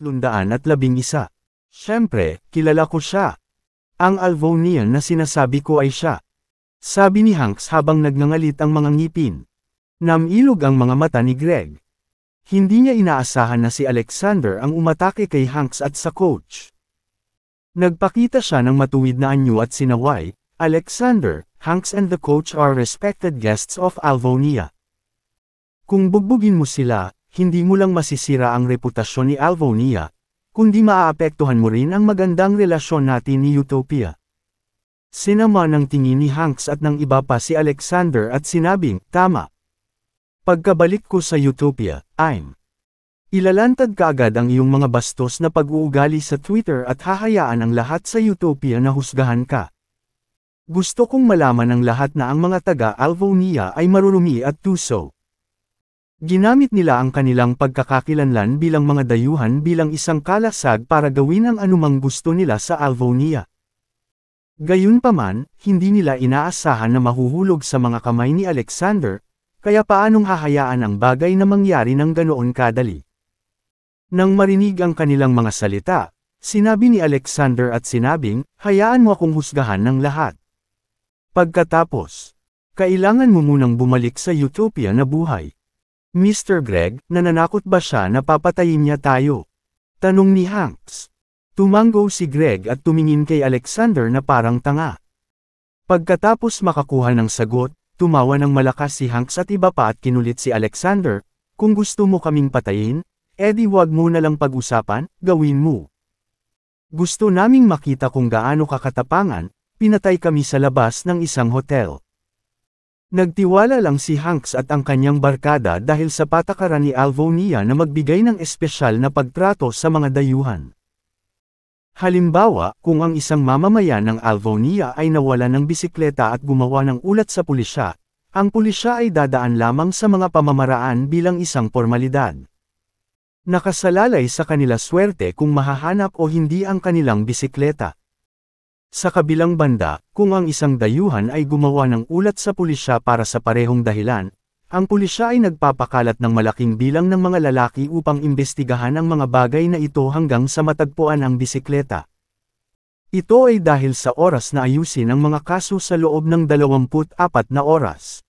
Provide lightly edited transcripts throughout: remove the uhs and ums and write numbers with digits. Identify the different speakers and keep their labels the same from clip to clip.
Speaker 1: 311. Siyempre, kilala ko siya. Ang Alvonian na sinasabi ko ay siya. Sabi ni Hanks habang nagngangalit ang mga ngipin. Namilog ang mga mata ni Greg. Hindi niya inaasahan na si Alexander ang umatake kay Hanks at sa coach. Nagpakita siya ng matuwid na anyo at sinaway, Alexander, Hanks and the coach are respected guests of Alvonia. Kung bugbugin mo sila, hindi mo lang masisira ang reputasyon ni Alvonia, kundi maaapektuhan mo rin ang magandang relasyon natin ni Utopia. Sinama ng tingin ni Hanks at ng iba pa si Alexander at sinabing, tama. Pagkabalik ko sa Utopia, ilalantad kaagad ang iyong mga bastos na pag-uugali sa Twitter at hahayaan ang lahat sa Utopia na husgahan ka. Gusto kong malaman ng lahat na ang mga taga-Alvonia ay marurumi at tuso. Ginamit nila ang kanilang pagkakakilanlan bilang mga dayuhan bilang isang kalasag para gawin ang anumang gusto nila sa Alvonia. Gayunpaman, hindi nila inaasahan na mahuhulog sa mga kamay ni Alexander, kaya paanong hahayaan ang bagay na mangyari ng ganoon kadali. Nang marinig ang kanilang mga salita, sinabi ni Alexander at sinabing, hayaan mo akong husgahan ng lahat. Pagkatapos, kailangan mo munang bumalik sa Utopia na buhay. Mr. Greg, nananakot ba siya na papatayin niya tayo? Tanong ni Hanks. Tumango si Greg at tumingin kay Alexander na parang tanga. Pagkatapos makakuha ng sagot, tumawa ng malakas si Hanks at iba pa at kinulit si Alexander, kung gusto mo kaming patayin, edi wag mo na lang pag-usapan, gawin mo. Gusto naming makita kung gaano kakatapangan, pinatay kami sa labas ng isang hotel. Nagtiwala lang si Hanks at ang kanyang barkada dahil sa patakaran ni Alvonia na magbigay ng espesyal na pagtrato sa mga dayuhan. Halimbawa, kung ang isang mamamayan ng Alvonia ay nawala ng bisikleta at gumawa ng ulat sa pulisya, ang pulisya ay dadaan lamang sa mga pamamaraan bilang isang formalidad. Nakasalalay sa kanila swerte kung mahahanap o hindi ang kanilang bisikleta. Sa kabilang banda, kung ang isang dayuhan ay gumawa ng ulat sa pulisya para sa parehong dahilan, ang pulisya ay nagpapakalat ng malaking bilang ng mga lalaki upang imbestigahan ang mga bagay na ito hanggang sa matagpuan ang bisikleta. Ito ay dahil sa oras na ayusin ang mga kaso sa loob ng 24 na oras.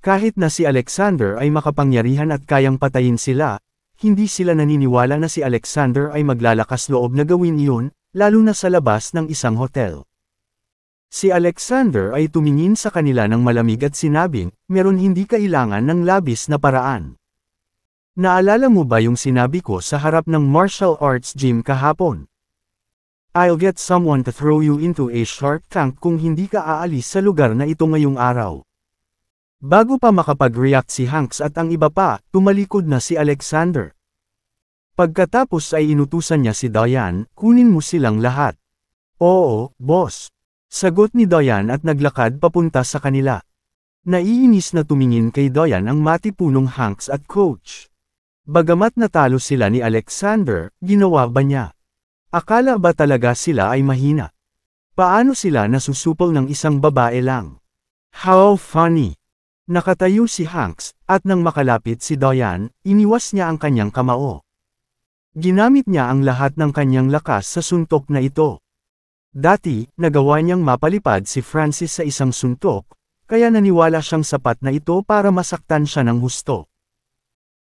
Speaker 1: Kahit na si Alexander ay makapangyarihan at kayang patayin sila, hindi sila naniniwala na si Alexander ay maglalakas loob na gawin iyon, lalo na sa labas ng isang hotel. Si Alexander ay tumingin sa kanila ng malamig at sinabing, meron hindi kailangan ng labis na paraan. Naalala mo ba yung sinabi ko sa harap ng martial arts gym kahapon? I'll get someone to throw you into a shark tank kung hindi ka aalis sa lugar na ito ngayong araw. Bago pa makapag-react si Hanks at ang iba pa, tumalikod na si Alexander. Pagkatapos ay inutusan niya si Diane, kunin mo silang lahat. Oo, boss. Sagot ni Diane at naglakad papunta sa kanila. Naiinis na tumingin kay Diane ang matipunong Hanks at coach. Bagamat natalo sila ni Alexander, ginawa ba niya? Akala ba talaga sila ay mahina? Paano sila nasusupol ng isang babae lang? How funny! Nakatayo si Hanks, at nang makalapit si Diane, iniwas niya ang kanyang kamao. Ginamit niya ang lahat ng kanyang lakas sa suntok na ito. Dati, nagawa niyang mapalipad si Francis sa isang suntok, kaya naniwala siyang sapat na ito para masaktan siya ng husto.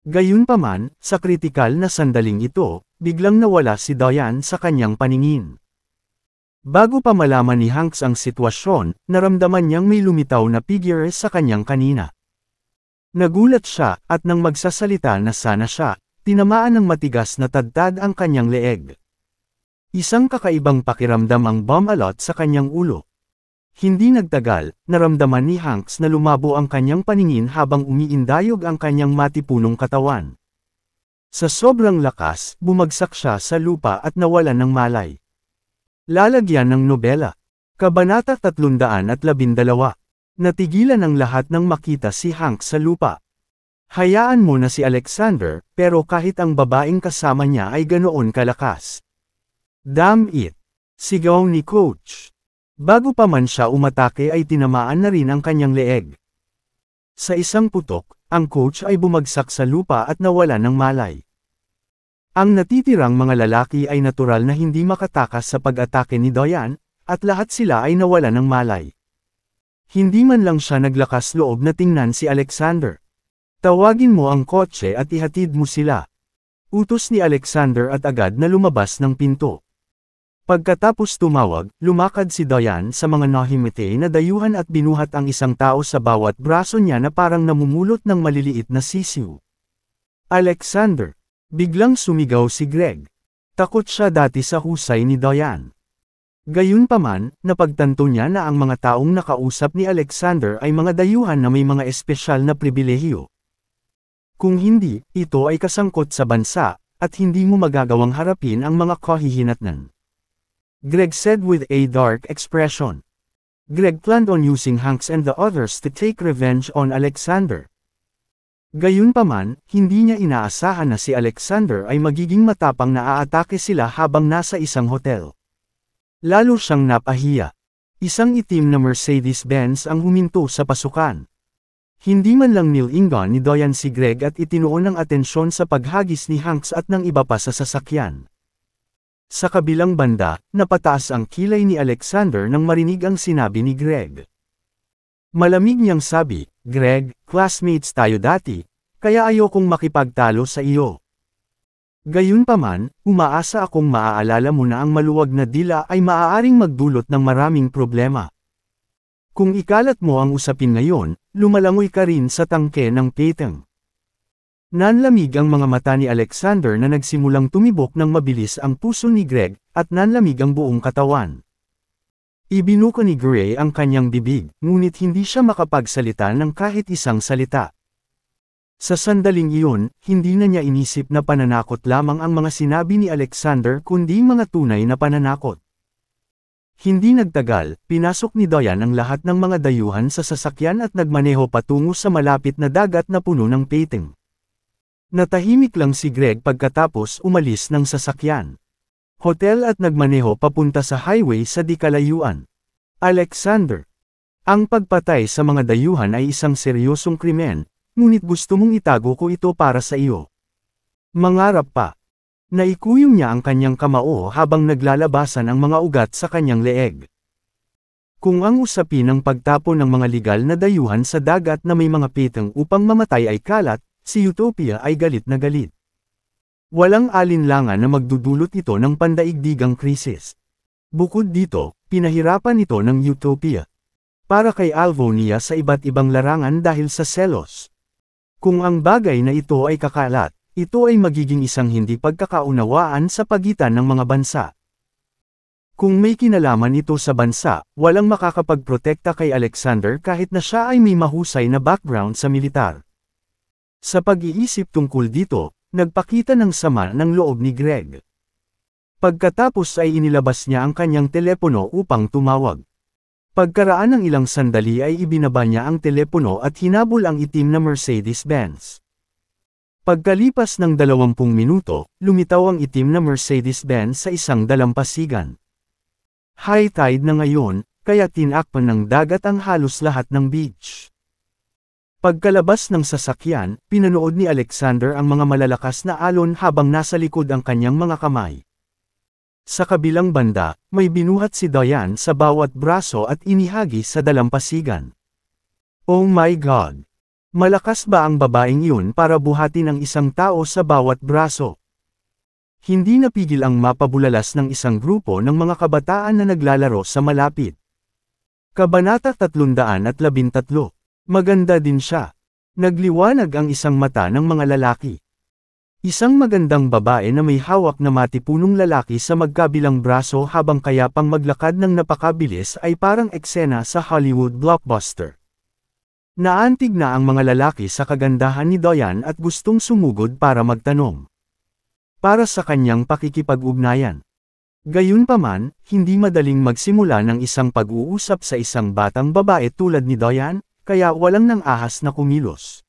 Speaker 1: Gayunpaman, sa kritikal na sandaling ito, biglang nawala si Diane sa kanyang paningin. Bago pa malaman ni Hanks ang sitwasyon, naramdaman niyang may lumitaw na figure sa kanyang kanina. Nagulat siya, at nang magsasalita na sana siya, tinamaan ng matigas na tadtad ang kanyang leeg. Isang kakaibang pakiramdam ang bumalot sa kanyang ulo. Hindi nagtagal, naramdaman ni Hanks na lumabo ang kanyang paningin habang umiindayog ang kanyang matipunong katawan. Sa sobrang lakas, bumagsak siya sa lupa at nawalan ng malay. Lalagyan ng nobela. Kabanata 312. Natigilan ang lahat nang makita si Hanks sa lupa. Hayaan mo na si Alexander, pero kahit ang babaeng kasama niya ay ganoon kalakas. Damn it! Sigaw ni Coach. Bago pa man siya umatake ay tinamaan na rin ang kanyang leeg. Sa isang putok, ang coach ay bumagsak sa lupa at nawala ng malay. Ang natitirang mga lalaki ay natural na hindi makatakas sa pag-atake ni Diane, at lahat sila ay nawala ng malay. Hindi man lang siya naglakas loob na tingnan si Alexander. Tawagin mo ang kotse at ihatid mo sila. Utos ni Alexander at agad na lumabas ng pinto. Pagkatapos tumawag, lumakad si Diane sa mga nahimite na dayuhan at binuhat ang isang tao sa bawat braso niya na parang namumulot ng maliliit na sisiw. Alexander! Biglang sumigaw si Greg. Takot siya dati sa husay ni Diane. Gayunpaman, napagtanto niya na ang mga taong nakausap ni Alexander ay mga dayuhan na may mga espesyal na pribilehiyo. Kung hindi, ito ay kasangkot sa bansa, at hindi mo magagawang harapin ang mga kahihinatnan. Greg said with a dark expression. Greg planned on using Hanks and the others to take revenge on Alexander. Gayunpaman, hindi niya inaasahan na si Alexander ay magiging matapang na aatake sila habang nasa isang hotel. Lalo siyang napahiya. Isang itim na Mercedes-Benz ang huminto sa pasukan. Hindi man lang nilingon ni Diane si Greg at itinuon ang atensyon sa paghagis ni Hanks at ng iba pa sa sasakyan. Sa kabilang banda, napataas ang kilay ni Alexander nang marinig ang sinabi ni Greg. Malamig niyang sabi, Greg, classmates tayo dati, kaya ayokong makipagtalo sa iyo. Gayunpaman, umaasa akong maaalala mo na ang maluwag na dila ay maaaring magdulot ng maraming problema. Kung ikalat mo ang usapin ngayon, lumalangoy ka rin sa tangke ng peteng. Nanlamig ang mga mata ni Alexander na nagsimulang tumibok ng mabilis ang puso ni Greg, at nanlamig ang buong katawan. Ibinuka ni Gray ang kanyang bibig, ngunit hindi siya makapagsalita ng kahit isang salita. Sa sandaling iyon, hindi na niya inisip na pananakot lamang ang mga sinabi ni Alexander kundi mga tunay na pananakot. Hindi nagtagal, pinasok ni Diane ang lahat ng mga dayuhan sa sasakyan at nagmaneho patungo sa malapit na dagat na puno ng peteng. Natahimik lang si Greg pagkatapos umalis ng sasakyan. Hotel at nagmaneho papunta sa highway sa di kalayuan. Alexander. Ang pagpatay sa mga dayuhan ay isang seryosong krimen, ngunit gusto mong itago ko ito para sa iyo. Mangarap pa. Naikuyong niya ang kanyang kamao habang naglalabasan ang mga ugat sa kanyang leeg. Kung ang usapin ng pagtapon ng mga legal na dayuhan sa dagat na may mga peteng upang mamatay ay kalat, si Utopia ay galit na galit. Walang alinlangan na magdudulot ito ng pandaigdigang krisis. Bukod dito, pinahirapan ito ng Utopia. Para kay Alvonia sa iba't ibang larangan dahil sa selos. Kung ang bagay na ito ay kakalat, ito ay magiging isang hindi pagkakaunawaan sa pagitan ng mga bansa. Kung may kinalaman ito sa bansa, walang makakapagprotekta kay Alexander kahit na siya ay may mahusay na background sa militar. Sa pag-iisip tungkol dito, nagpakita ng sama ng loob ni Greg. Pagkatapos ay inilabas niya ang kanyang telepono upang tumawag. Pagkaraan ng ilang sandali ay ibinaba niya ang telepono at hinabol ang itim na Mercedes-Benz. Pagkalipas ng 20 minuto, lumitaw ang itim na Mercedes-Benz sa isang dalampasigan. High tide na ngayon, kaya tinakpan ng dagat ang halos lahat ng beach. Pagkalabas ng sasakyan, pinanood ni Alexander ang mga malalakas na alon habang nasa likod ang kanyang mga kamay. Sa kabilang banda, may binuhat si Diane sa bawat braso at inihagi sa dalampasigan. Oh my God! Malakas ba ang babaeng iyon para buhatin ang isang tao sa bawat braso? Hindi napigil ang mapabulalas ng isang grupo ng mga kabataan na naglalaro sa malapit. Kabanata 313. Maganda din siya. Nagliwanag ang isang mata ng mga lalaki. Isang magandang babae na may hawak na matipunong lalaki sa magkabilang braso habang kayapang maglakad ng napakabilis ay parang eksena sa Hollywood blockbuster. Naantig na ang mga lalaki sa kagandahan ni Diane at gustong sumugod para magtanong. Para sa kanyang pakikipag-ugnayan. Gayunpaman, hindi madaling magsimula ng isang pag-uusap sa isang batang babae tulad ni Diane, kaya walang nang ahas na kumilos.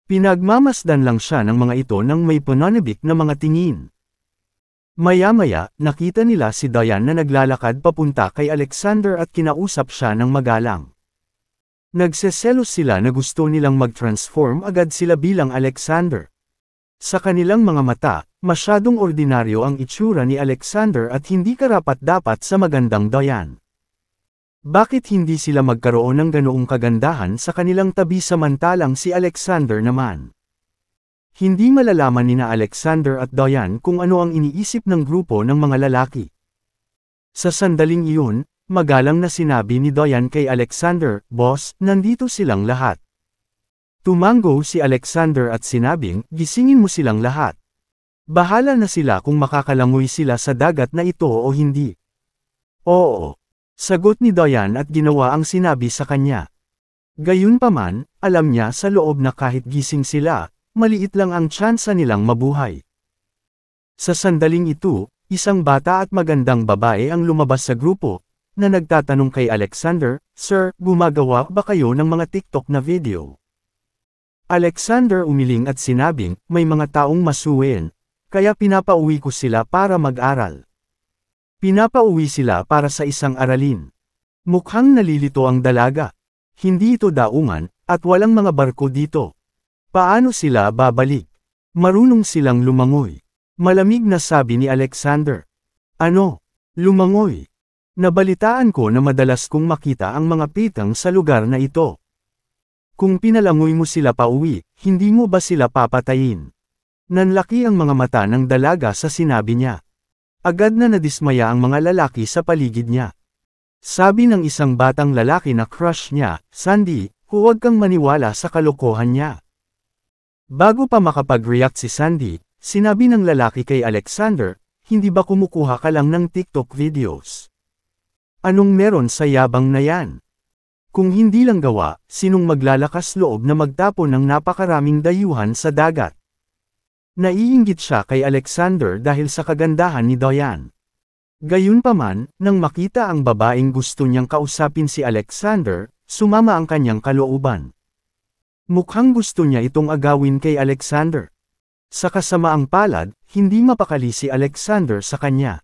Speaker 1: Pinagmamasdan lang siya ng mga ito nang may pananabik na mga tingin. Maya-maya, nakita nila si Diane na naglalakad papunta kay Alexander at kinausap siya ng magalang. Nagseselos sila na gusto nilang mag-transform agad sila bilang Alexander. Sa kanilang mga mata, masyadong ordinaryo ang itsura ni Alexander at hindi karapat-dapat sa magandang Diane. Bakit hindi sila magkaroon ng ganoong kagandahan sa kanilang tabi samantalang si Alexander naman? Hindi malalaman ni na Alexander at Diane kung ano ang iniisip ng grupo ng mga lalaki. Sa sandaling iyon, magalang na sinabi ni Diane kay Alexander, "Boss, nandito silang lahat." Tumango si Alexander at sinabing, "Gisingin mo silang lahat. Bahala na sila kung makakalangoy sila sa dagat na ito o hindi." "Oo," sagot ni Diane at ginawa ang sinabi sa kanya. Gayunpaman, alam niya sa loob na kahit gising sila, maliit lang ang tsansa nilang mabuhay. Sa sandaling ito, isang bata at magandang babae ang lumabas sa grupo, na nagtatanong kay Alexander, "Sir, gumagawa ba kayo ng mga TikTok na video?" Alexander umiling at sinabing, "May mga taong masuwin, kaya pinapauwi ko sila para mag-aral." Pinapauwi sila para sa isang aralin. Mukhang nalilito ang dalaga. Hindi ito daungan, at walang mga barko dito. Paano sila babalik? Marunong silang lumangoy. Malamig na sabi ni Alexander. "Ano? Lumangoy? Nabalitaan ko na madalas kong makita ang mga pitang sa lugar na ito. Kung pinalangoy mo sila pauwi, hindi mo ba sila papatayin?" Nanlaki ang mga mata ng dalaga sa sinabi niya. Agad na nadismaya ang mga lalaki sa paligid niya. Sabi ng isang batang lalaki na crush niya, "Sandy, huwag kang maniwala sa kalokohan niya." Bago pa makapag-react si Sandy, sinabi ng lalaki kay Alexander, "Hindi ba kumukuha ka lang ng TikTok videos? Anong meron sa yabang na yan? Kung hindi lang gawa, sinong maglalakas loob na magtapon ng napakaraming dayuhan sa dagat?" Naiinggit siya kay Alexander dahil sa kagandahan ni Diane. Gayunpaman, nang makita ang babaeng gusto niyang kausapin si Alexander, sumama ang kanyang kalooban. Mukhang gusto niya itong agawin kay Alexander. Sa kasamaang palad, hindi mapakali si Alexander sa kanya.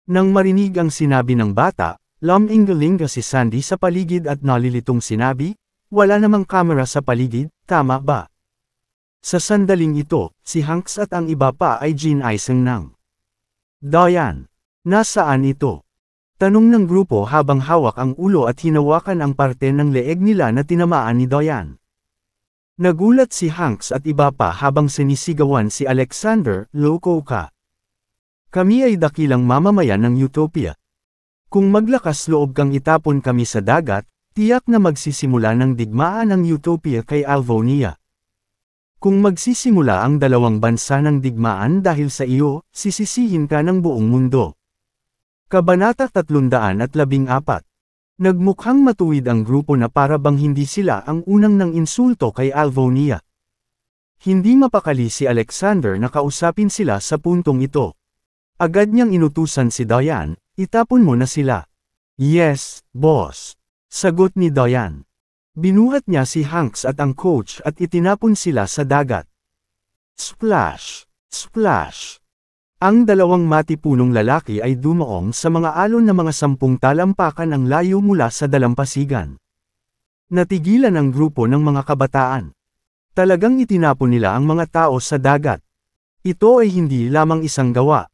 Speaker 1: Nang marinig ang sinabi ng bata, lumingalinga si Sandy sa paligid at nalilitong sinabi, "Wala namang kamera sa paligid, tama ba?" Sa sandaling ito, si Hanks at ang iba pa ay ginaisang ng Diane. "Nasaan ito?" Tanong ng grupo habang hawak ang ulo at hinawakan ang parte ng leeg nila na tinamaan ni Diane. Nagulat si Hanks at iba pa habang sinisigawan si Alexander, "Loko ka. Kami ay dakilang mamamayan ng Utopia. Kung maglakas loob kang itapon kami sa dagat, tiyak na magsisimula ng digmaan ang Utopia kay Alvonia. Kung magsisimula ang dalawang bansa ng digmaan dahil sa iyo, sisisihin ka ng buong mundo." Kabanata 314. Nagmukhang matuwid ang grupo na para bang hindi sila ang unang nang insulto kay Alvonia. Hindi mapakali si Alexander na kausapin sila sa puntong ito. Agad niyang inutusan si Diane, "Itapon mo na sila." "Yes, boss," sagot ni Diane. Binuhat niya si Hanks at ang coach at itinapon sila sa dagat. Splash! Splash! Ang dalawang matipunong lalaki ay dumaong sa mga alon na mga 10 talampakan ang layo mula sa dalampasigan. Natigilan ang grupo ng mga kabataan. Talagang itinapon nila ang mga tao sa dagat. Ito ay hindi lamang isang gawa.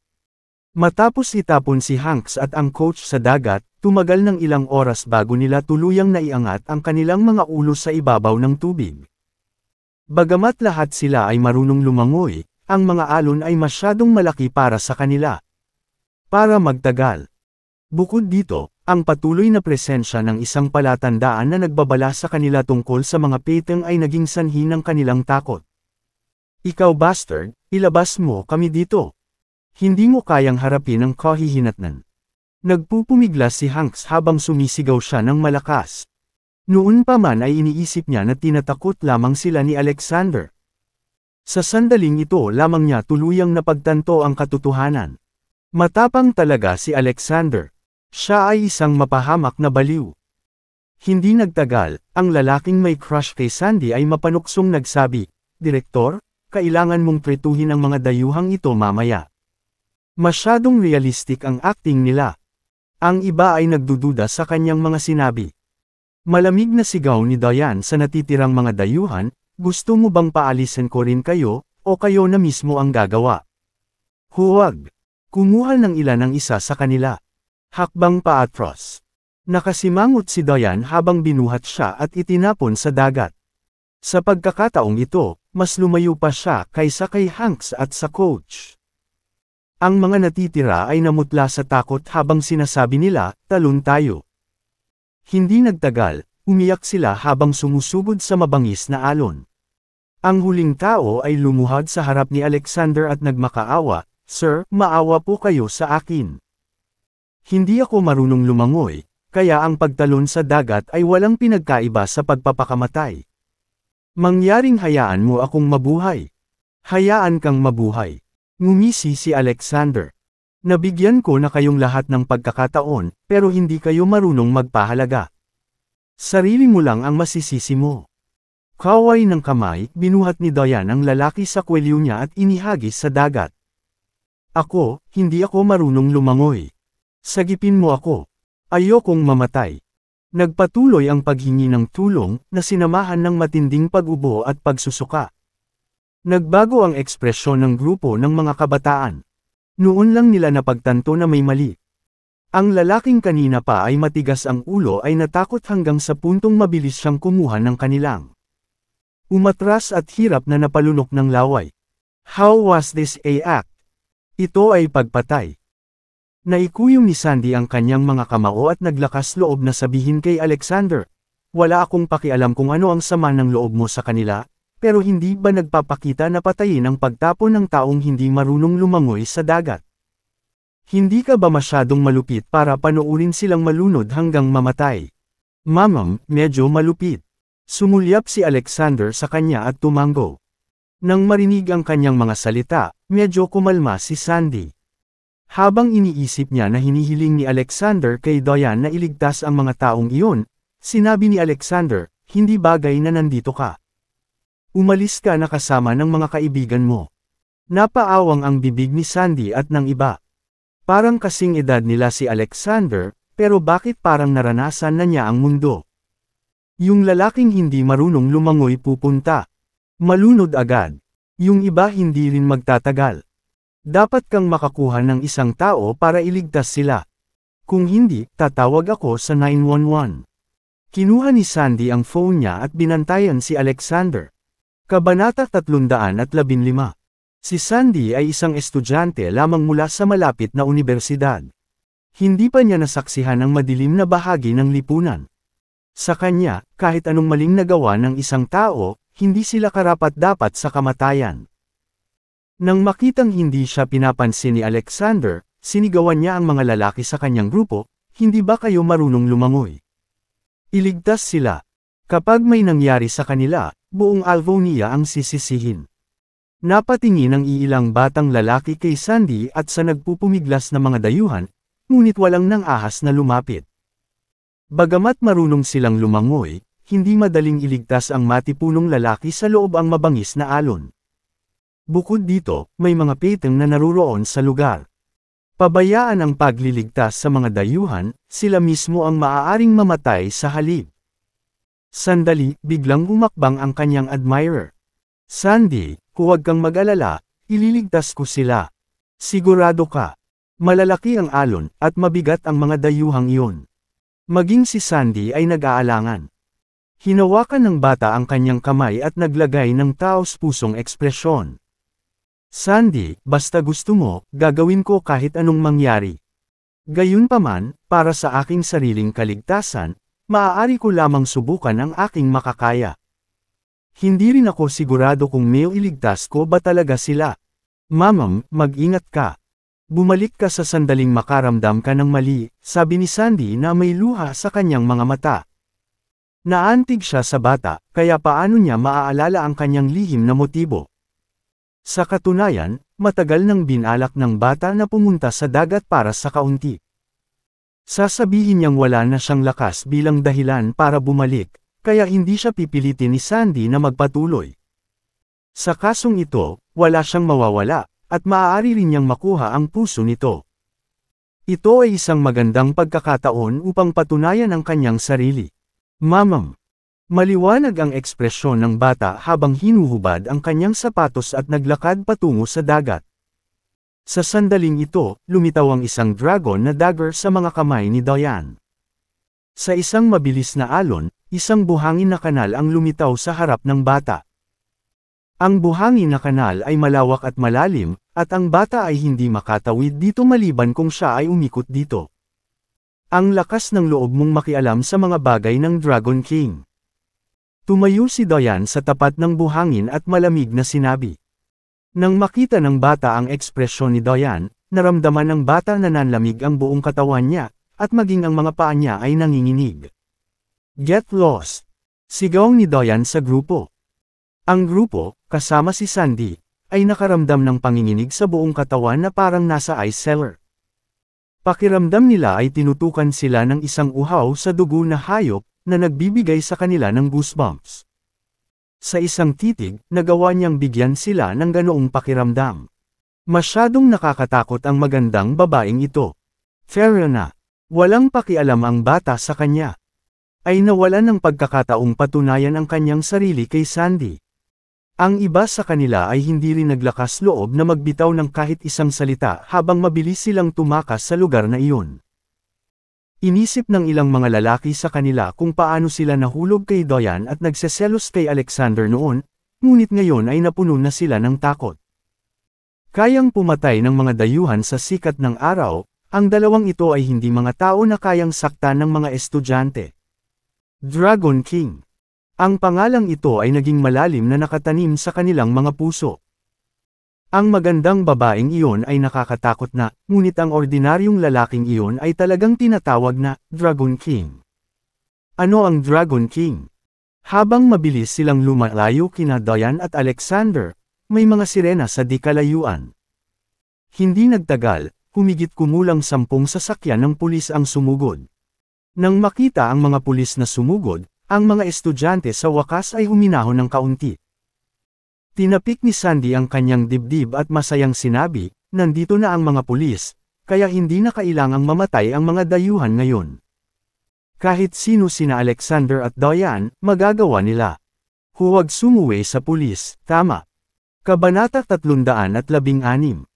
Speaker 1: Matapos itapon si Hanks at ang coach sa dagat, tumagal ng ilang oras bago nila tuluyang naiangat ang kanilang mga ulo sa ibabaw ng tubig. Bagamat lahat sila ay marunong lumangoy, ang mga alon ay masyadong malaki para sa kanila. Para magtagal. Bukod dito, ang patuloy na presensya ng isang palatandaan na nagbabala sa kanila tungkol sa mga peteng ay naging sanhi ng kanilang takot. "Ikaw bastard, ilabas mo kami dito. Hindi mo kayang harapin ang kahihinatnan." Nagpupumigla si Hanks habang sumisigaw siya ng malakas. Noon pa man ay iniisip niya na tinatakot lamang sila ni Alexander. Sa sandaling ito lamang niya tuluyang napagtanto ang katotohanan. Matapang talaga si Alexander. Siya ay isang mapahamak na baliw. Hindi nagtagal, ang lalaking may crush kay Sandy ay mapanuksong nagsabi, "Direktor, kailangan mong pretuhin ang mga dayuhang ito mamaya. Masyadong realistic ang acting nila." Ang iba ay nagdududa sa kanyang mga sinabi. Malamig na sigaw ni Diane sa natitirang mga dayuhan, "Gusto mo bang paalisin ko rin kayo, o kayo na mismo ang gagawa? Huwag. Kumuha ng ilan ang isa sa kanila. Hakbang paatros. Nakasimangot si Diane habang binuhat siya at itinapon sa dagat. Sa pagkakataong ito, mas lumayo pa siya kaysa kay Hanks at sa coach. Ang mga natitira ay namutla sa takot habang sinasabi nila, talon tayo. Hindi nagtagal, umiyak sila habang sumusugod sa mabangis na alon. Ang huling tao ay lumuhad sa harap ni Alexander at nagmakaawa, Sir, maawa po kayo sa akin. Hindi ako marunong lumangoy, kaya ang pagtalon sa dagat ay walang pinagkaiba sa pagpapakamatay. Mangyaring hayaan mo akong mabuhay. Hayaan kang mabuhay. Ngumisi si Alexander. Nabigyan ko na kayong lahat ng pagkakataon, pero hindi kayo marunong magpahalaga. Sarili mo lang ang masisisi mo. Kaway ng kamay, binuhat ni Diane ang lalaki sa kwelyo niya at inihagis sa dagat. Ako, hindi ako marunong lumangoy. Sagipin mo ako. Ayokong mamatay. Nagpatuloy ang paghingi ng tulong, na sinamahan ng matinding pag-ubo at pagsusuka. Nagbago ang ekspresyon ng grupo ng mga kabataan. Noon lang nila napagtanto na may mali. Ang lalaking kanina pa ay matigas ang ulo ay natakot hanggang sa puntong mabilis siyang kumuha ng kanilang. Umatras at hirap na napalunok ng laway. How was this a act? Ito ay pagpatay. Naikuyong ni Sandy ang kanyang mga kamao at naglakas loob na sabihin kay Alexander, wala akong pakialam kung ano ang sama ng loob mo sa kanila, pero hindi ba nagpapakita na patayin ang pagtapon ng taong hindi marunong lumangoy sa dagat? Hindi ka ba masyadong malupit para panoorin silang malunod hanggang mamatay? Mamam, medyo malupit. Sumulyap si Alexander sa kanya at tumango. Nang marinig ang kanyang mga salita, medyo kumalma si Sandy. Habang iniisip niya na hinihiling ni Alexander kay Diane na iligtas ang mga taong iyon, sinabi ni Alexander, hindi bagay na nandito ka. Umalis ka na kasama ng mga kaibigan mo. Napaawang ang bibig ni Sandy at ng iba. Parang kasing edad nila si Alexander, pero bakit parang naranasan na niya ang mundo? Yung lalaking hindi marunong lumangoy pupunta. Malunod agad. Yung iba hindi rin magtatagal. Dapat kang makakuha ng isang tao para iligtas sila. Kung hindi, tatawag ako sa 911. Kinuha ni Sandy ang phone niya at binantayan si Alexander. Kabanata 315. Si Sandy ay isang estudyante lamang mula sa malapit na unibersidad. Hindi pa niya nasaksihan ang madilim na bahagi ng lipunan. Sa kanya, kahit anong maling nagawa ng isang tao, hindi sila karapat-dapat sa kamatayan. Nang makitang hindi siya pinapansin ni Alexander, sinigawan niya ang mga lalaki sa kanyang grupo, hindi ba kayo marunong lumangoy? Iligtas sila. Kapag may nangyari sa kanila, buong Alvonia ang sisisihin. Napatingin ang iilang batang lalaki kay Sandy at sa nagpupumiglas na mga dayuhan, ngunit walang nang ahas na lumapit. Bagamat marunong silang lumangoy, hindi madaling iligtas ang matipunong lalaki sa loob ang mabangis na alon. Bukod dito, may mga peteng na naruroon sa lugar. Pabayaan ang pagliligtas sa mga dayuhan, sila mismo ang maaaring mamatay sa halip. Sandali, biglang umakbang ang kanyang admirer. Sandy, huwag kang mag-alala, ililigtas ko sila. Sigurado ka. Malalaki ang alon, at mabigat ang mga dayuhang iyon. Maging si Sandy ay nag-aalangan. Hinawakan ng bata ang kanyang kamay at naglagay ng taos-pusong ekspresyon. Sandy, basta gusto mo, gagawin ko kahit anong mangyari. Gayunpaman, para sa aking sariling kaligtasan, maaari ko lamang subukan ang aking makakaya. Hindi rin ako sigurado kung may iligtas ko ba talaga sila. Mamam, mag-ingat ka. Bumalik ka sa sandaling makaramdam ka ng mali, sabi ni Sandy na may luha sa kanyang mga mata. Naantig siya sa bata, kaya paano niya maaalala ang kanyang lihim na motibo? Sa katunayan, matagal nang binalak ng bata na pumunta sa dagat para sa kaunti. Sasabihin niyang wala na siyang lakas bilang dahilan para bumalik, kaya hindi siya pipilitin ni Sandy na magpatuloy. Sa kasong ito, wala siyang mawawala, at maaari rin niyang makuha ang puso nito. Ito ay isang magandang pagkakataon upang patunayan ang kanyang sarili. Mamam. Maliwanag ang ekspresyon ng bata habang hinuhubad ang kanyang sapatos at naglakad patungo sa dagat. Sa sandaling ito, lumitaw ang isang dragon na dagger sa mga kamay ni Diane. Sa isang mabilis na alon, isang buhangin na kanal ang lumitaw sa harap ng bata. Ang buhangin na kanal ay malawak at malalim, at ang bata ay hindi makatawid dito maliban kung siya ay umikot dito. Ang lakas ng loob mong makialam sa mga bagay ng Dragon King. Tumayo si Diane sa tapat ng buhangin at malamig na sinabi. Nang makita ng bata ang ekspresyon ni Diane, naramdaman ng bata na nanlamig ang buong katawan niya, at maging ang mga paa niya ay nanginginig. Get lost! Sigaw ni Diane sa grupo. Ang grupo, kasama si Sandy, ay nakaramdam ng panginginig sa buong katawan na parang nasa ice cellar. Pakiramdam nila ay tinutukan sila ng isang uhaw sa dugo na hayop, na nagbibigay sa kanila ng goosebumps. Sa isang titig, nagawa niyang bigyan sila ng ganoong pakiramdam. Masyadong nakakatakot ang magandang babaeng ito. Fair na. Walang pakialam ang bata sa kanya. Ay nawalan ng pagkakataong patunayan ang kanyang sarili kay Sandy. Ang iba sa kanila ay hindi rin naglakas loob na magbitaw ng kahit isang salita habang mabilis silang tumakas sa lugar na iyon. Inisip ng ilang mga lalaki sa kanila kung paano sila nahulog kay Diane at nagseselos kay Alexander noon, ngunit ngayon ay napuno na sila ng takot. Kayang pumatay ng mga dayuhan sa sikat ng araw, ang dalawang ito ay hindi mga tao na kayang saktan ng mga estudyante. Dragon King. Ang pangalang ito ay naging malalim na nakatanim sa kanilang mga puso. Ang magandang babaeng iyon ay nakakatakot na, ngunit ang ordinaryong lalaking iyon ay talagang tinatawag na Dragon King. Ano ang Dragon King? Habang mabilis silang lumalayo kina Diane at Alexander, may mga sirena sa di kalayuan. Hindi nagtagal, humigit kumulang 10 sasakyan ng pulis ang sumugod. Nang makita ang mga pulis na sumugod, ang mga estudyante sa wakas ay huminahon ng kaunti. Tinapik ni Sandy ang kanyang dibdib at masayang sinabi, nandito na ang mga pulis, kaya hindi na kailangang mamatay ang mga dayuhan ngayon. Kahit sino sina Alexander at Diane, magagawa nila. Huwag sumuway sa pulis, tama. Kabanata 316.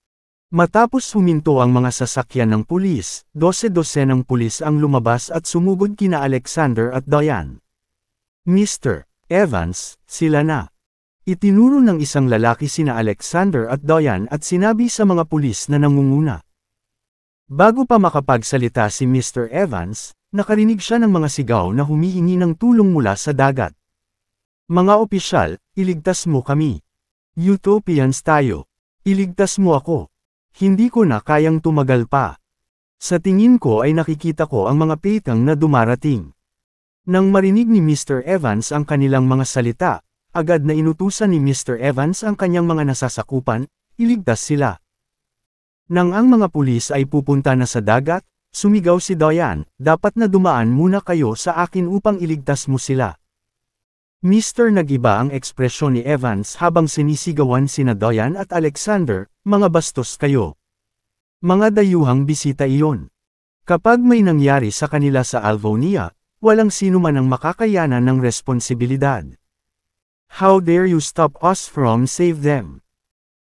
Speaker 1: Matapos huminto ang mga sasakyan ng pulis, 12 ng pulis ang lumabas at sumugod kina Alexander at Diane. Mr. Evans, sila na. Itinuro ng isang lalaki sina Alexander at Diane at sinabi sa mga pulis na nangunguna. Bago pa makapagsalita si Mr. Evans, nakarinig siya ng mga sigaw na humihingi ng tulong mula sa dagat. Mga opisyal, iligtas mo kami. Utopians tayo. Iligtas mo ako. Hindi ko na kayang tumagal pa. Sa tingin ko ay nakikita ko ang mga petang na dumarating. Nang marinig ni Mr. Evans ang kanilang mga salita, agad na inutusan ni Mr. Evans ang kanyang mga nasasakupan, iligtas sila. Nang ang mga pulis ay pupunta na sa dagat, sumigaw si Diane, dapat na dumaan muna kayo sa akin upang iligtas mo sila. Mr. Nag-iba ang ekspresyon ni Evans habang sinisigawan sina Diane at Alexander, mga bastos kayo. Mga dayuhang bisita iyon. Kapag may nangyari sa kanila sa Alvonia, walang sino man ang makakayanan ng responsibilidad. How dare you stop us from save them?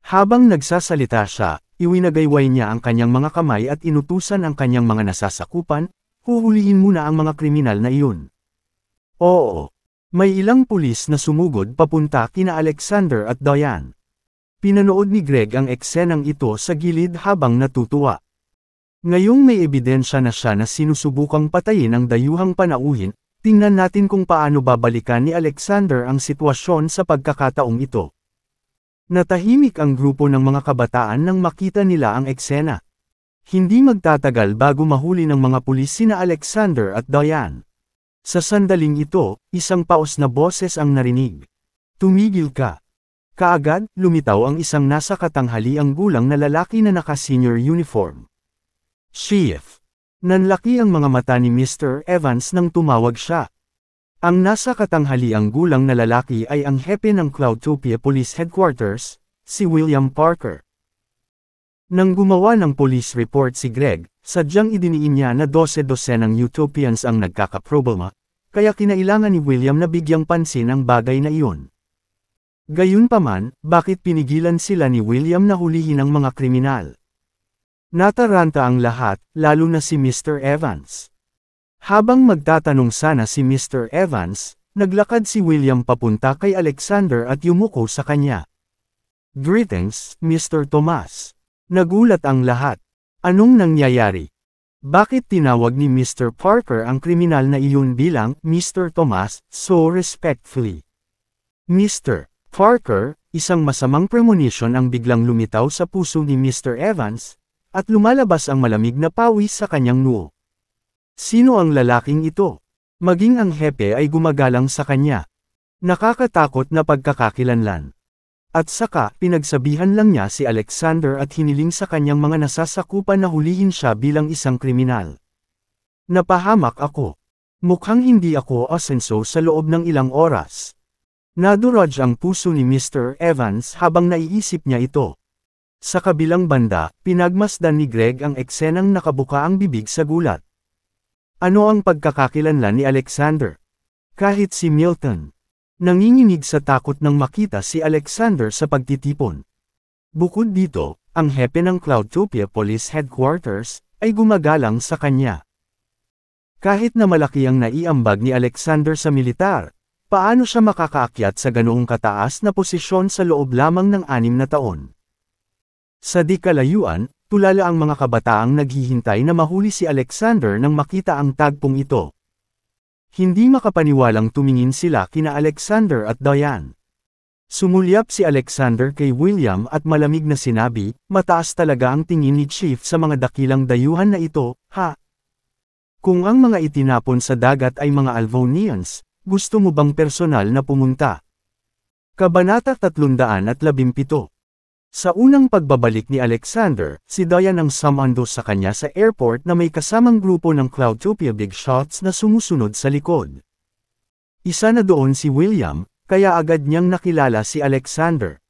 Speaker 1: Habang nagsasalita siya, iwinagayway niya ang kanyang mga kamay at inutusan ang kanyang mga nasasakupan, huhulihin muna ang mga kriminal na iyon. Oo. May ilang pulis na sumugod papunta kina Alexander at Diane. Pinanood ni Greg ang eksenang ito sa gilid habang natutuwa. Ngayong may ebidensya na siya na sinusubukang patayin ang dayuhang panauhin, tingnan natin kung paano babalikan ni Alexander ang sitwasyon sa pagkakataong ito. Natahimik ang grupo ng mga kabataan nang makita nila ang eksena. Hindi magtatagal bago mahuli ng mga pulis sina Alexander at Diane. Sa sandaling ito, isang paos na boses ang narinig. Tumigil ka. Kaagad, lumitaw ang isang nasa katanghaliang gulang na lalaki na naka-senior uniform. Chief. Nanlaki ang mga mata ni Mr. Evans nang tumawag siya. Ang nasa katanghaliang gulang na lalaki ay ang hepe ng Cloudtopia Police Headquarters, si William Parker. Nang gumawa ng police report si Greg, sadyang idiniin niya na 12 ng Utopians ang nagkakaproblema, kaya kinailangan ni William na bigyang pansin ang bagay na iyon. Gayunpaman, bakit pinigilan sila ni William na hulihin ang mga kriminal? Nataranta ang lahat, lalo na si Mr. Evans. Habang magtatanong sana si Mr. Evans, naglakad si William papunta kay Alexander at yumuko sa kanya. "Greetings, Mr. Thomas." Nagulat ang lahat. Anong nangyayari? Bakit tinawag ni Mr. Parker ang kriminal na iyon bilang Mr. Thomas so respectfully? Mr. Parker, isang masamang premonition ang biglang lumitaw sa puso ni Mr. Evans, at lumalabas ang malamig na pawis sa kanyang noo. Sino ang lalaking ito? Maging ang hepe ay gumagalang sa kanya. Nakakatakot na pagkakakilanlan. At saka, pinagsabihan lang niya si Alexander at hiniling sa kanyang mga nasasakupan na hulihin siya bilang isang kriminal. Napahamak ako. Mukhang hindi ako asenso sa loob ng ilang oras. Nadurog ang puso ni Mr. Evans habang naiisip niya ito. Sa kabilang banda, pinagmasdan ni Greg ang eksenang nakabuka ang bibig sa gulat. Ano ang pagkakakilanlan ni Alexander? Kahit si Milton, nanginginig sa takot nang makita si Alexander sa pagtitipon. Bukod dito, ang hepe ng Cloudtopia Police Headquarters ay gumagalang sa kanya. Kahit na malaki ang naiambag ni Alexander sa militar, paano siya makakaakyat sa ganoong kataas na posisyon sa loob lamang ng 6 na taon? Sa di kalayuan, tulala ang mga kabataang naghihintay na mahuli si Alexander nang makita ang tagpong ito. Hindi makapaniwalang tumingin sila kina Alexander at Diane. Sumulyap si Alexander kay William at malamig na sinabi, "Mataas talaga ang tingin ni Chief sa mga dakilang dayuhan na ito, ha? Kung ang mga itinapon sa dagat ay mga Alvonians, gusto mo bang personal na pumunta?" Kabanata 317. Sa unang pagbabalik ni Alexander, si Diane ang sumando sa kanya sa airport na may kasamang grupo ng Cloudtopia Big Shots na sumusunod sa likod. Isa na doon si William, kaya agad niyang nakilala si Alexander.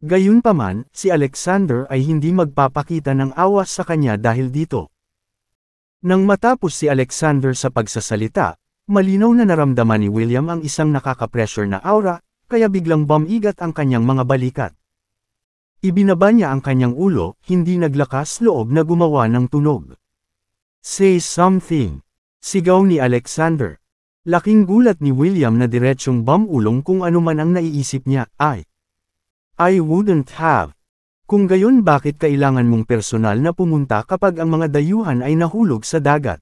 Speaker 1: Gayunpaman, si Alexander ay hindi magpapakita ng awa sa kanya dahil dito. Nang matapos si Alexander sa pagsasalita, malinaw na naramdaman ni William ang isang nakaka-pressure na aura, kaya biglang bumigat ang kanyang mga balikat. Ibinaba niya ang kanyang ulo, hindi naglakas loob na gumawa ng tunog. "Say something," sigaw ni Alexander. Laking gulat ni William na diretsyong bumulong kung ano man ang naiisip niya, I wouldn't have. Kung gayon bakit kailangan mong personal na pumunta kapag ang mga dayuhan ay nahulog sa dagat?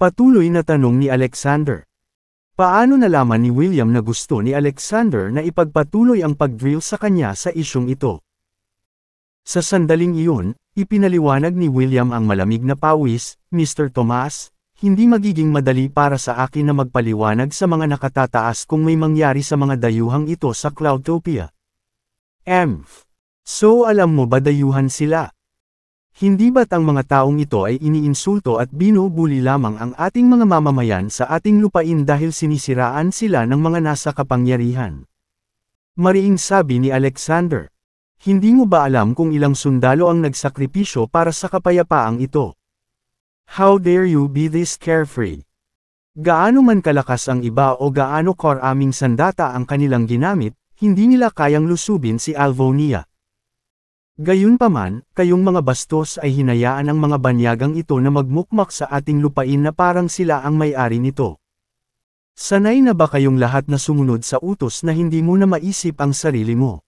Speaker 1: Patuloy na tanong ni Alexander. Paano nalaman ni William na gusto ni Alexander na ipagpatuloy ang pag-drill sa kanya sa isyong ito? Sa sandaling iyon, ipinaliwanag ni William ang malamig na pawis, "Mr. Thomas, hindi magiging madali para sa akin na magpaliwanag sa mga nakatataas kung may mangyari sa mga dayuhang ito sa Cloudtopia. So alam mo ba dayuhan sila? Hindi ba't ang mga taong ito ay iniinsulto at binubuli lamang ang ating mga mamamayan sa ating lupain dahil sinisiraan sila ng mga nasa kapangyarihan?" Mariing sabi ni Alexander. Hindi mo ba alam kung ilang sundalo ang nagsakripisyo para sa kapayapaang ito? How dare you be this carefree? Gaano man kalakas ang iba o gaano karaming sandata ang kanilang ginamit, hindi nila kayang lusubin si Alvonia. Gayunpaman, kayong mga bastos ay hinayaan ang mga banyagang ito na magmukmak sa ating lupain na parang sila ang may-ari nito. Sanay na ba kayong lahat na sumunod sa utos na hindi mo na maisip ang sarili mo?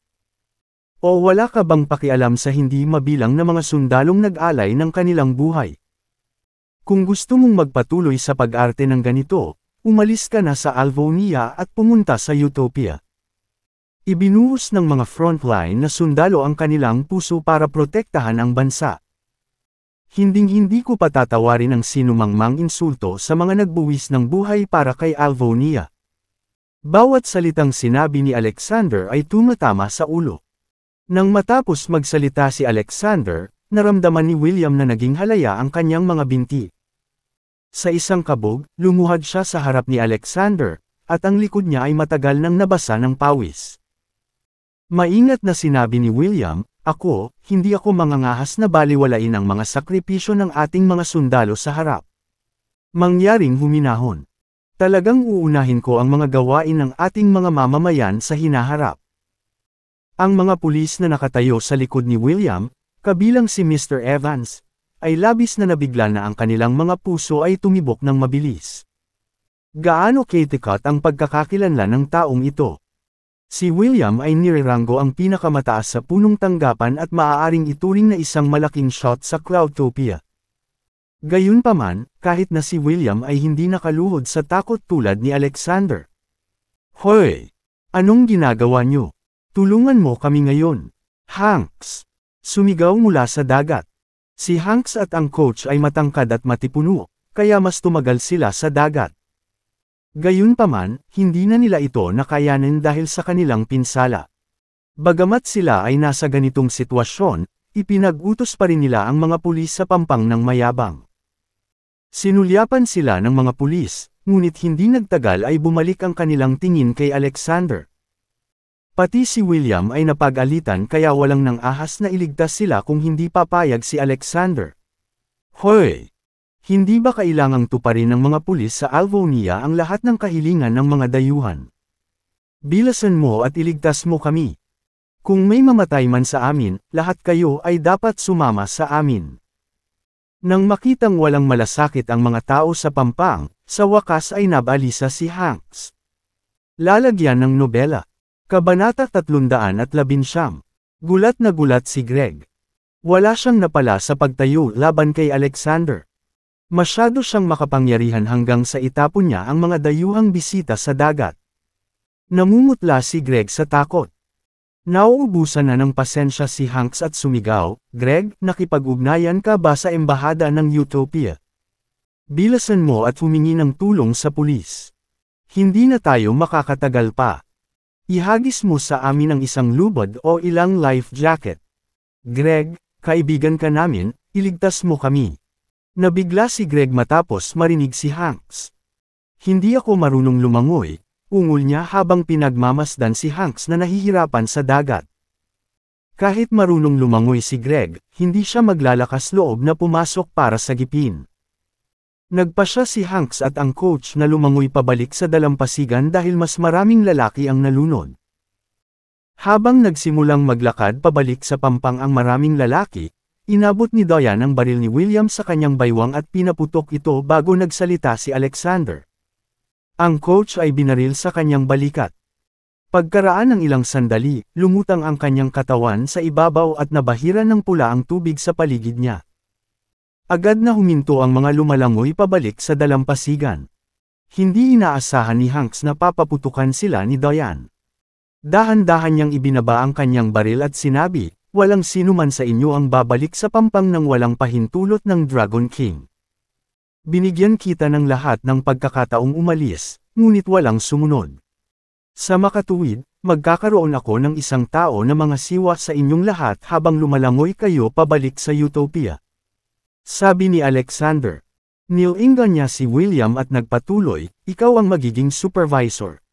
Speaker 1: O wala ka bang pakialam sa hindi mabilang na mga sundalong nag-alay ng kanilang buhay? Kung gusto mong magpatuloy sa pag-arte ng ganito, umalis ka na sa Alvonia at pumunta sa Utopia. Ibinuhos ng mga frontline na sundalo ang kanilang puso para protektahan ang bansa. Hinding-hindi ko patatawarin ang sinumangmang insulto sa mga nagbuwis ng buhay para kay Alvonia. Bawat salitang sinabi ni Alexander ay tumatama sa ulo. Nang matapos magsalita si Alexander, naramdaman ni William na naging halaya ang kanyang mga binti. Sa isang kabog, lumuhad siya sa harap ni Alexander, at ang likod niya ay matagal nang nabasa ng pawis. Maingat na sinabi ni William, hindi ako mangangahas na baliwalain ang mga sakripisyo ng ating mga sundalo sa harap. Mangyaring huminahon. Talagang uunahin ko ang mga gawain ng ating mga mamamayan sa hinaharap. Ang mga pulis na nakatayo sa likod ni William, kabilang si Mr. Evans, ay labis na nabigla na ang kanilang mga puso ay tumibok ng mabilis. Gaano katikat ang pagkakakilanlan ng taong ito? Si William ay nireranggo ang pinakamataas sa punong tanggapan at maaaring ituring na isang malaking shot sa Cloudtopia. Gayunpaman, kahit na si William ay hindi nakaluhod sa takot tulad ni Alexander. Hoy! Anong ginagawa niyo? Tulungan mo kami ngayon. Hanks! Sumigaw mula sa dagat. Si Hanks at ang coach ay matangkad at matipuno, kaya mas tumagal sila sa dagat. Gayunpaman, hindi na nila ito nakayanin dahil sa kanilang pinsala. Bagamat sila ay nasa ganitong sitwasyon, ipinag-utos pa rin nila ang mga pulis sa pampang ng mayabang. Sinulyapan sila ng mga pulis, ngunit hindi nagtagal ay bumalik ang kanilang tingin kay Alexander. Pati si William ay napag-alitan kaya walang nang ahas na iligtas sila kung hindi papayag si Alexander. Hoy! Hindi ba kailangang tuparin ng mga pulis sa Alvonia ang lahat ng kahilingan ng mga dayuhan? Bilasan mo at iligtas mo kami. Kung may mamatay man sa amin, lahat kayo ay dapat sumama sa amin. Nang makitang walang malasakit ang mga tao sa pampang, sa wakas ay nabalisa si Hanks. Lalagyan ng nobela. Kabanata 319. Gulat na gulat si Greg. Wala siyang napala sa pagtayo laban kay Alexander. Masyado siyang makapangyarihan hanggang sa itapon niya ang mga dayuhang bisita sa dagat. Namumutla si Greg sa takot. Nauubusan na ng pasensya si Hanks at sumigaw, Greg, nakipag-ugnayan ka ba sa embahada ng Utopia? Bilasan mo at humingi ng tulong sa pulis. Hindi na tayo makakatagal pa. Ihagis mo sa amin ang isang lubad o ilang life jacket. Greg, kaibigan ka namin, iligtas mo kami. Nabigla si Greg matapos marinig si Hanks. Hindi ako marunong lumangoy, ungol niya habang pinagmamasdan si Hanks na nahihirapan sa dagat. Kahit marunong lumangoy si Greg, hindi siya maglalakas loob na pumasok para sa gipin. Nagpasya si Hanks at ang coach na lumangoy pabalik sa dalampasigan dahil mas maraming lalaki ang nalunod. Habang nagsimulang maglakad pabalik sa pampang ang maraming lalaki, inabot ni Diane ang baril ni William sa kanyang baywang at pinaputok ito bago nagsalita si Alexander. Ang coach ay binaril sa kanyang balikat. Pagkaraan ng ilang sandali, lumutang ang kanyang katawan sa ibabaw at nabahiran ng pula ang tubig sa paligid niya. Agad na huminto ang mga lumalangoy pabalik sa dalampasigan. Hindi inaasahan ni Hanks na papaputukan sila ni Diane. Dahan-dahan niyang ibinaba ang kanyang baril at sinabi, walang sino man sa inyo ang babalik sa pampang ng walang pahintulot ng Dragon King. Binigyan kita ng lahat ng pagkakataong umalis, ngunit walang sumunod. Sa makatuwid, magkakaroon ako ng isang tao na mga siwa sa inyong lahat habang lumalangoy kayo pabalik sa Utopia. Sabi ni Alexander. Nilingan niya si William at nagpatuloy, ikaw ang magiging supervisor.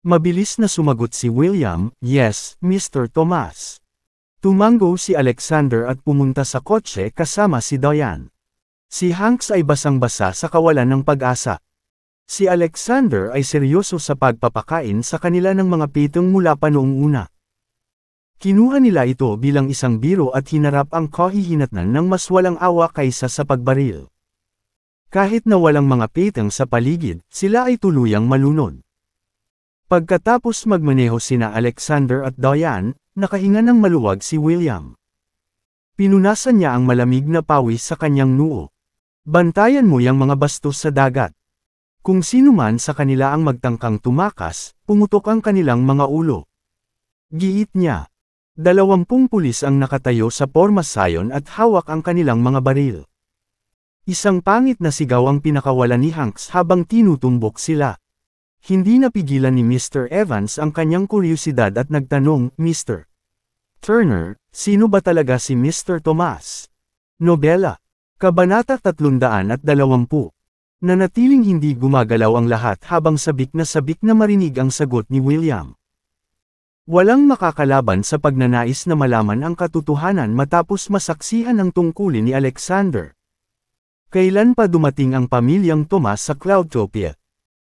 Speaker 1: Mabilis na sumagot si William, yes, Mr. Thomas. Tumango si Alexander at pumunta sa kotse kasama si Diane. Si Hanks ay basang-basa sa kawalan ng pag-asa. Si Alexander ay seryoso sa pagpapakain sa kanila ng mga pitong mula pa noong una. Kinuha nila ito bilang isang biro at hinarap ang kahihinatnan ng mas walang awa kaysa sa pagbaril. Kahit na walang mga pitong sa paligid, sila ay tuluyang malunod. Pagkatapos magmaneho sina Alexander at Diane, nakahinga ng maluwag si William. Pinunasan niya ang malamig na pawis sa kanyang noo. Bantayan mo yang mga bastos sa dagat. Kung sino man sa kanila ang magtangkang tumakas, pumutok ang kanilang mga ulo. Giit niya. 20 pulis ang nakatayo sa pormasayon at hawak ang kanilang mga baril. Isang pangit na sigaw ang pinakawalan ni Hanks habang tinutumbok sila. Hindi napigilan ni Mr. Evans ang kanyang kuryosidad at nagtanong, Mr. Turner, sino ba talaga si Mr. Thomas? Nobela. Kabanata 320. Nanatiling hindi gumagalaw ang lahat habang sabik na marinig ang sagot ni William. Walang makakalaban sa pagnanais na malaman ang katotohanan matapos masaksihan ang tungkulin ni Alexander. Kailan pa dumating ang pamilyang Thomas sa Cloudtopia?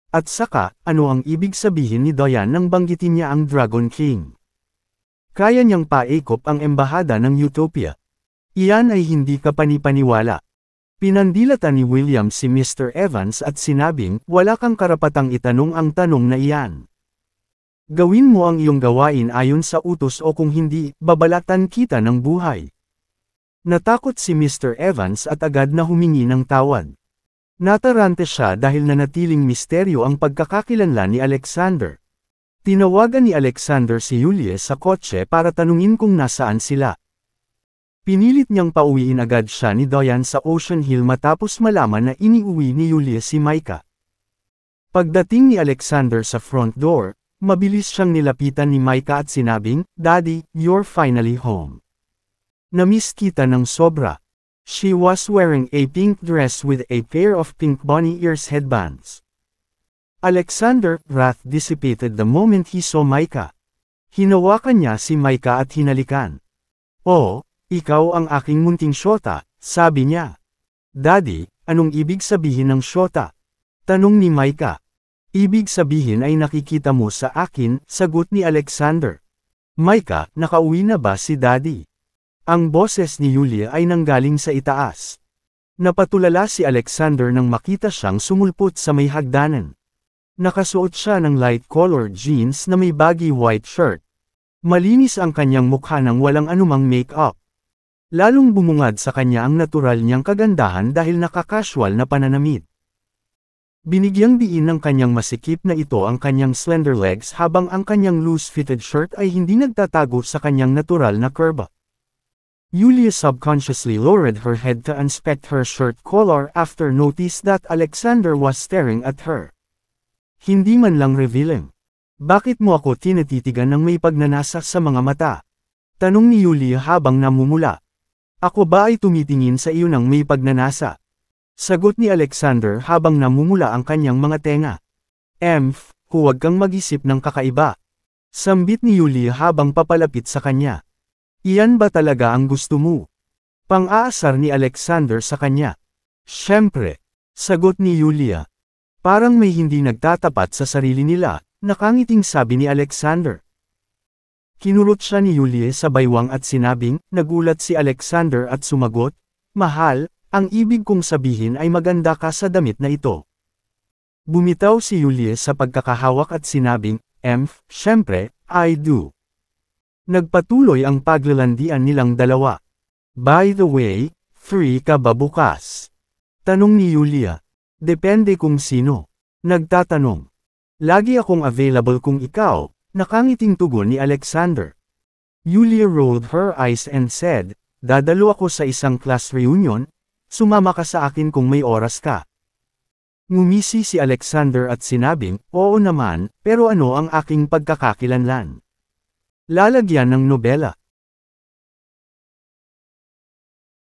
Speaker 1: At saka, ano ang ibig sabihin ni Diane nang banggitin niya ang Dragon King? Kaya niyang paikop ang embahada ng Utopia. Iyan ay hindi kapanipaniwala. Pinandilatan ni William si Mr. Evans at sinabing, wala kang karapatang itanong ang tanong na iyan. Gawin mo ang iyong gawain ayon sa utos o kung hindi, babalatan kita ng buhay. Natakot si Mr. Evans at agad na humingi ng tawad. Natarante siya dahil nanatiling misteryo ang pagkakakilanlan ni Alexander. Tinawagan ni Alexander si Julius sa kotse para tanungin kung nasaan sila. Pinilit niyang pauwiin agad siya ni Diane sa Ocean Hill matapos malaman na iniuwi ni Julius si Micah. Pagdating ni Alexander sa front door, mabilis siyang nilapitan ni Micah at sinabing, "Daddy, you're finally home. Namiss kita ng sobra." She was wearing a pink dress with a pair of pink bunny ears headbands. Alexander's wrath dissipated the moment he saw Micah. Hinawakan niya si Micah at hinalikan. "Oh, ikaw ang aking munting syota," sabi niya. "Daddy, anong ibig sabihin ng syota?" tanong ni Micah. "Ibig sabihin ay nakikita mo sa akin," sagot ni Alexander. "Micah, nakauwi na ba si Daddy?" Ang boses ni Julia ay nanggaling sa itaas. Napatulala si Alexander nang makita siyang sumulpot sa may hagdanan. Nakasuot siya ng light-colored jeans na may baggy white shirt. Malinis ang kanyang mukha nang walang anumang make-up. Lalong bumungad sa kanya ang natural niyang kagandahan dahil nakakasual na pananamit. Binigyang diin ng kanyang masikip na ito ang kanyang slender legs habang ang kanyang loose-fitted shirt ay hindi nagtatago sa kanyang natural na curve. Julia subconsciously lowered her head to inspect her shirt collar after notice that Alexander was staring at her. Hindi man lang revealing. "Bakit mo ako tinititigan ng may pagnanasa sa mga mata?" tanong ni Julia habang namumula. "Ako ba ay tumitingin sa iyo ng may pagnanasa?" sagot ni Alexander habang namumula ang kanyang mga tenga. Huwag kang mag-isip ng kakaiba." sambit ni Julia habang papalapit sa kanya. "Iyan ba talaga ang gusto mo?" pang-aasar ni Alexander sa kanya. "Siyempre," sagot ni Julia. Parang may hindi nagtatapat sa sarili nila, nakangiting sabi ni Alexander. Kinurot siya ni Julia sa baywang at sinabing, nagulat si Alexander at sumagot, "Mahal, ang ibig kong sabihin ay maganda ka sa damit na ito." Bumitaw si Julia sa pagkakahawak at sinabing, Siyempre, I do." Nagpatuloy ang paglalandian nilang dalawa. "By the way, free ka ba bukas?" tanong ni Julia. "Depende kung sino." Nagtatanong. "Lagi akong available kung ikaw," nakangiting tugon ni Alexander. Julia rolled her eyes and said, "Dadalo ako sa isang class reunion, sumama ka sa akin kung may oras ka." Ngumisi si Alexander at sinabing, "Oo naman, pero ano ang aking pagkakakilanlan? Lalagyan ng nobela."